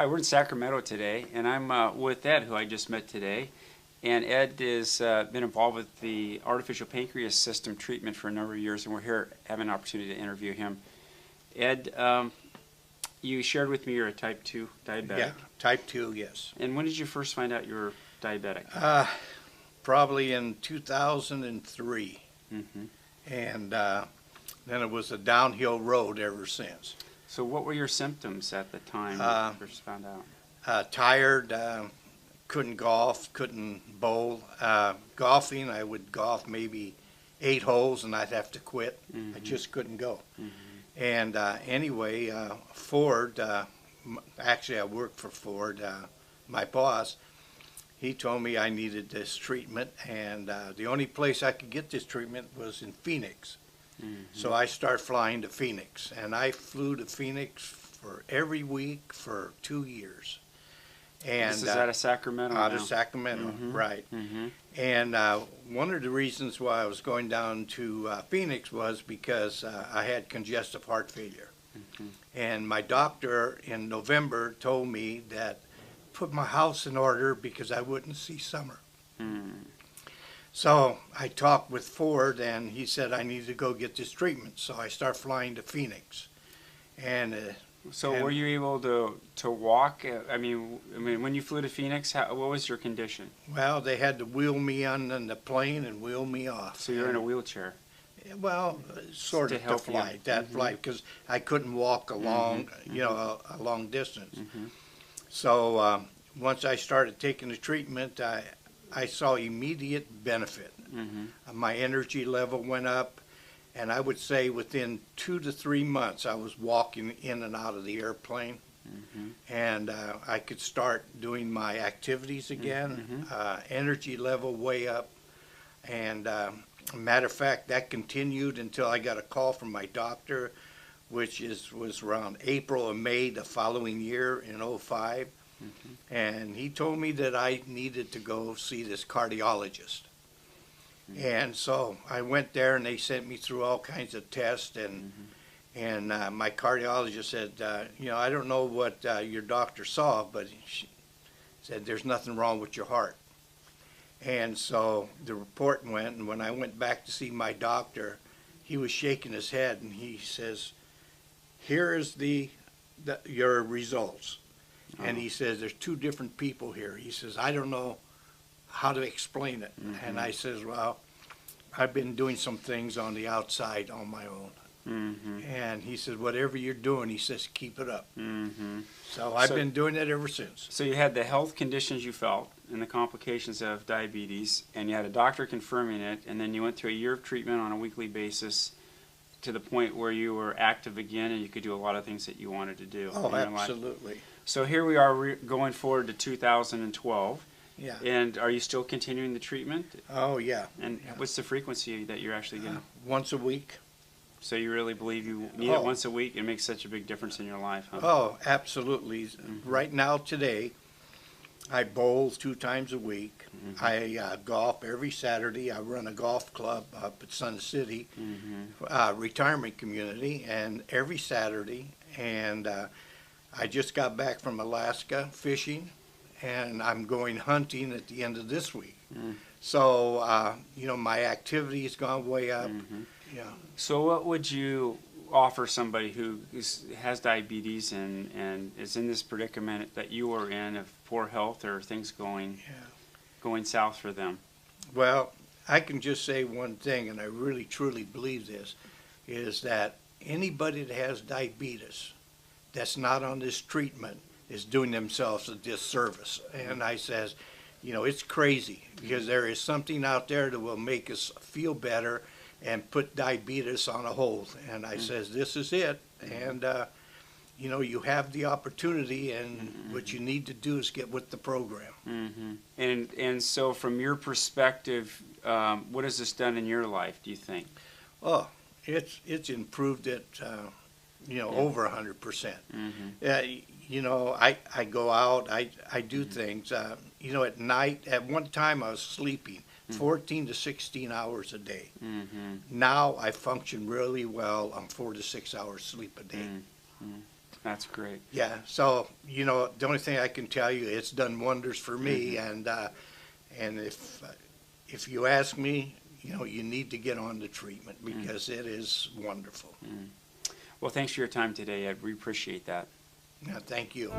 Hi, we're in Sacramento today, and I'm with Ed, who I just met today. And Ed has been involved with the artificial pancreas system treatment for a number of years, and we're here having an opportunity to interview him. Ed, you shared with me you're a type 2 diabetic. Yeah, type 2, yes. And when did you first find out you were diabetic? Probably in 2003. Mm-hmm. And then it was a downhill road ever since. So what were your symptoms at the time when you first found out? Tired, couldn't golf, couldn't bowl. Golfing, I would golf maybe 8 holes and I'd have to quit. Mm-hmm. I just couldn't go. Mm-hmm. And anyway, Ford, actually I worked for Ford, my boss, he told me I needed this treatment, and the only place I could get this treatment was in Phoenix. Mm-hmm. So I started flying to Phoenix, and I flew to Phoenix for every week for 2 years. And This is out of Sacramento out now. of Sacramento, Mm-hmm. right. Mm-hmm. And one of the reasons why I was going down to Phoenix was because I had congestive heart failure. Mm-hmm. And my doctor in November told me that put my house in order because I wouldn't see summer. Mm. So I talked with Ford, and he said I needed to go get this treatment. So I started flying to Phoenix. And So were you able to walk? I mean, when you flew to Phoenix, what was your condition? well, they had to wheel me on the plane and wheel me off. So you're in a wheelchair. Well, sort To of to help you. flight, that Mhm. flight, because I couldn't walk a long, Mhm. you know, a long distance. Mm-hmm. So once I started taking the treatment, I saw immediate benefit. Mm-hmm. My energy level went up, and I would say within 2 to 3 months, I was walking in and out of the airplane, Mm-hmm. and I could start doing my activities again. Energy level way up, and matter of fact, that continued until I got a call from my doctor, which was around April or May the following year in '05. Mm-hmm. And he told me that I needed to go see this cardiologist. Mm-hmm. And so I went there, and they sent me through all kinds of tests, Mm-hmm. and my cardiologist said, I don't know what your doctor saw, but she said there's nothing wrong with your heart. And so the report went, and when I went back to see my doctor, he was shaking his head, and he says, here is your results. And he says, there's 2 different people here. He says, I don't know how to explain it. Mm-hmm. And I says, well, I've been doing some things on the outside on my own. Mm-hmm. And he says, whatever you're doing, he says, keep it up. Mm-hmm. So I've So- been doing it ever since. So you had the health conditions you felt and the complications of diabetes, and you had a doctor confirming it, and then you went through a year of treatment on a weekly basis to the point where you were active again and you could do a lot of things that you wanted to do Oh, in your life. absolutely. So here we are going forward to 2012, Yeah. and are you still continuing the treatment? Oh, yeah. And Yeah. what's the frequency that you're actually getting? Once a week. So you really believe you need it once a week? It makes such a big difference in your life, huh? Oh, absolutely. Right now, today, I bowl 2 times a week. Mm-hmm. I golf every Saturday. I run a golf club up at Sun City, Mm-hmm. retirement community, and every Saturday. And I just got back from Alaska fishing, and I'm going hunting at the end of this week. Mm. So, my activity has gone way up. Mm-hmm. Yeah. So what would you offer somebody who has diabetes and is in this predicament that you are in of poor health or things going south for them? Well, I can just say one thing, and I really truly believe this, is that anybody that has diabetes that's not on this treatment is doing themselves a disservice. And I says, it's crazy, because there is something out there that will make us feel better and put diabetes on a hold. And I says, this is it. And, you have the opportunity, and what you need to do is get with the program. Mm-hmm. And so from your perspective, what has this done in your life, do you think? Oh, it's improved it, over 100%. I go out, I do things. At night, at one time I was sleeping 14 to 16 hours a day. Mm-hmm. Now I function really well on 4 to 6 hours sleep a day. Mm-hmm. That's great. Yeah, so, you know, the only thing I can tell you, it's done wonders for me, Mm-hmm. and if you ask me, you know, you need to get on the treatment Mm. because it is wonderful. Mm. Well, thanks for your time today, Ed. We appreciate that. Yeah, thank you.